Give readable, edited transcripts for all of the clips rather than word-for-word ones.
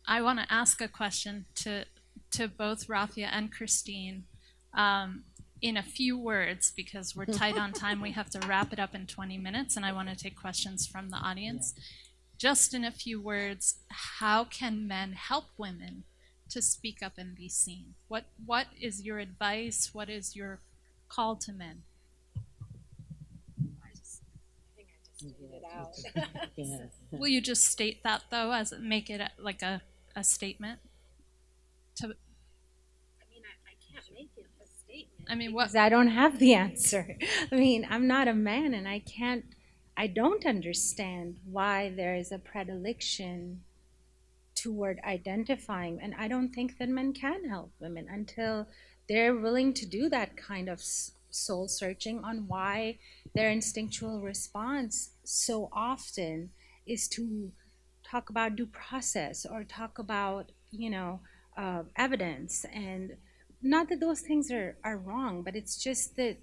I want to ask a question to both Rafia and Christine in a few words, because we're tight on time. We have to wrap it up in 20 minutes, and I want to take questions from the audience. Yeah. Just in a few words, how can men help women to speak up and be seen? What is your advice? What is your call to men? I think I just laid it out. Yeah. Will you just state that, though, as make it like a statement? To, I can't make it a statement. I mean, because I don't have the answer. I mean, I'm not a man, and I don't understand why there is a predilection toward identifying, and I don't think that men can help women until they're willing to do that kind of soul searching on why their instinctual response so often is to talk about due process or talk about, evidence. And not that those things are wrong, but it's just that,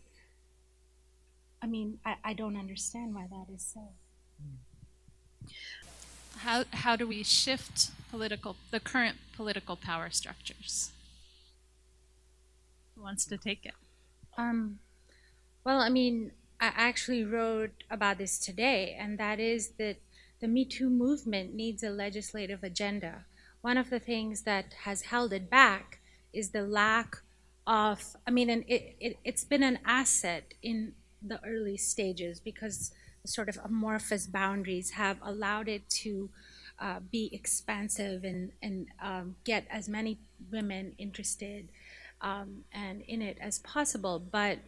I don't understand why that is so. how do we shift the current political power structures? Who wants to take it? Well, I actually wrote about this today, and that is that the Me Too movement needs a legislative agenda. One of the things that has held it back is the lack of, and it's been an asset in the early stages because the sort of amorphous boundaries have allowed it to be expansive and get as many women interested and in it as possible. But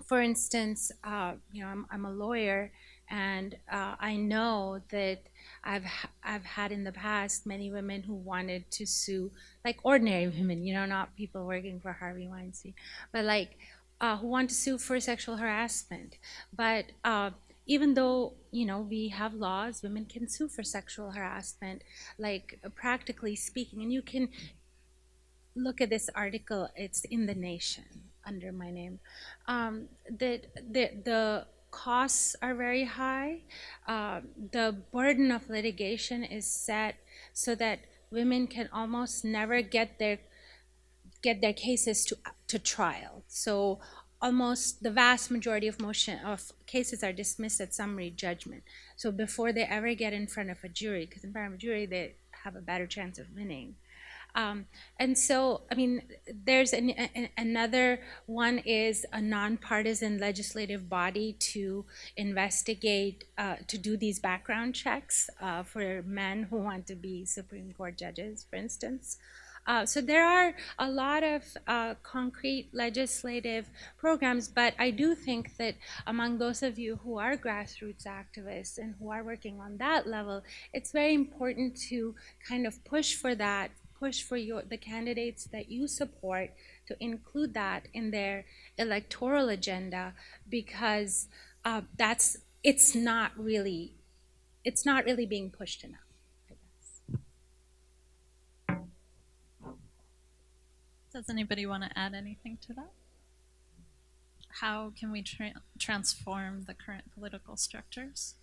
for instance, I'm a lawyer, and I know that I've had in the past many women who wanted to sue, like ordinary women, not people working for Harvey Weinstein, but like who want to sue for sexual harassment. But even though we have laws, women can sue for sexual harassment, like practically speaking, and you can look at this article. It's in the Nation under my name. That the costs are very high. The burden of litigation is set so that women can almost never get their cases to trial. So almost the vast majority of cases are dismissed at summary judgment. So before they ever get in front of a jury, because in front of a jury they have a better chance of winning. And so, there's another one is a nonpartisan legislative body to investigate, to do these background checks for men who want to be Supreme Court judges, for instance. So there are a lot of concrete legislative programs, but I do think that among those of you who are grassroots activists and who are working on that level, it's very important to kind of push for the candidates that you support to include that in their electoral agenda, because it's not really being pushed enough, I guess. Does anybody want to add anything to that? How can we transform the current political structures?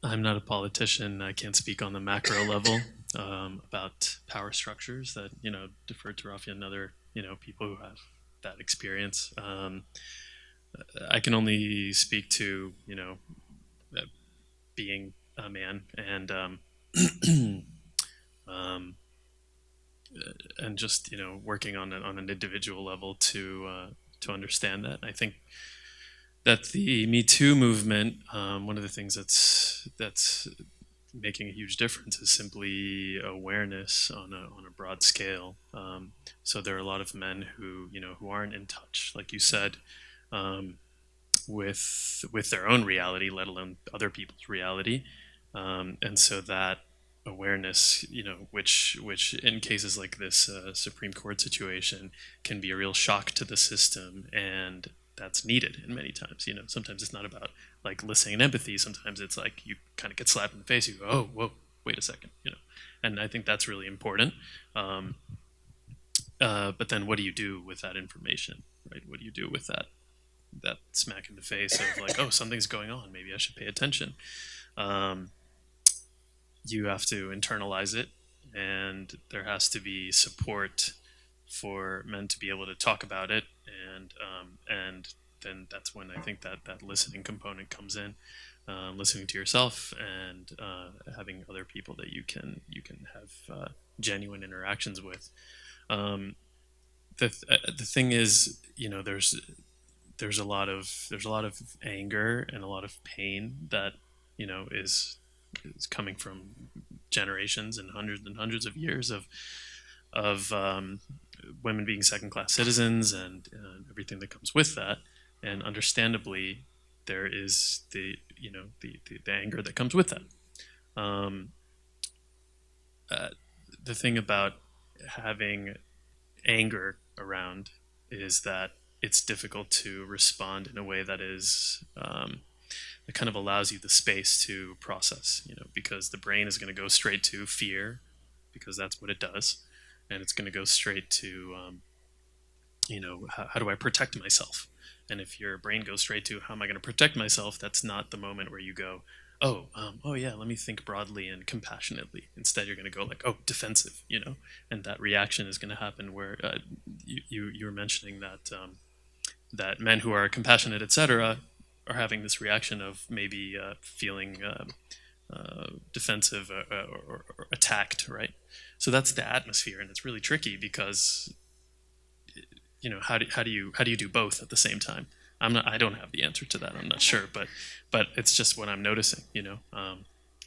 I'm not a politician. I can't speak on the macro level about power structures that, defer to Rafia and other, people who have that experience. I can only speak to, being a man and and just, working on an individual level to understand that. I think that the Me Too movement, one of the things that's making a huge difference is simply awareness on a broad scale. So there are a lot of men who aren't in touch, like you said, with their own reality, let alone other people's reality, and so that awareness, which in cases like this Supreme Court situation can be a real shock to the system, and that's needed. And many times, sometimes it's not about like listening and empathy. Sometimes it's like you kind of get slapped in the face. You go, oh, whoa, wait a second, and I think that's really important. But then what do you do with that information, right? What do you do with that smack in the face of like, oh, something's going on, maybe I should pay attention? you have to internalize it, and there has to be support for men to be able to talk about it, and then that's when I think that listening component comes in, listening to yourself, and having other people that you can have genuine interactions with. Um, the thing is, there's a lot of anger and a lot of pain that is coming from generations and hundreds of years of women being second class citizens, and everything that comes with that. And understandably, there is the anger that comes with that. Um, uh, the thing about having anger around is that it's difficult to respond in a way that is that kind of allows you the space to process, because the brain is going to go straight to fear, because that's what it does, and it's going to go straight to how do I protect myself? And if your brain goes straight to how am I going to protect myself, that's not the moment where you go, oh yeah, let me think broadly and compassionately. Instead, you're going to go like, oh, defensive, and that reaction is going to happen where you were mentioning that men who are compassionate, etc., are having this reaction of maybe feeling defensive or attacked, right? So that's the atmosphere, and it's really tricky because how do you do both at the same time? I don't have the answer to that. I'm not sure, but it's just what I'm noticing.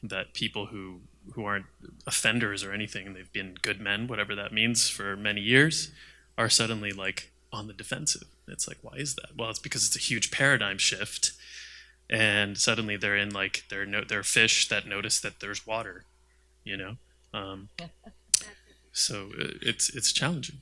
That people who aren't offenders or anything, and they've been good men, whatever that means, for many years, are suddenly like on the defensive. It's like, why is that? Well, it's because it's a huge paradigm shift, and suddenly they're in like they're fish that notice that there's water. Um, so it's challenging.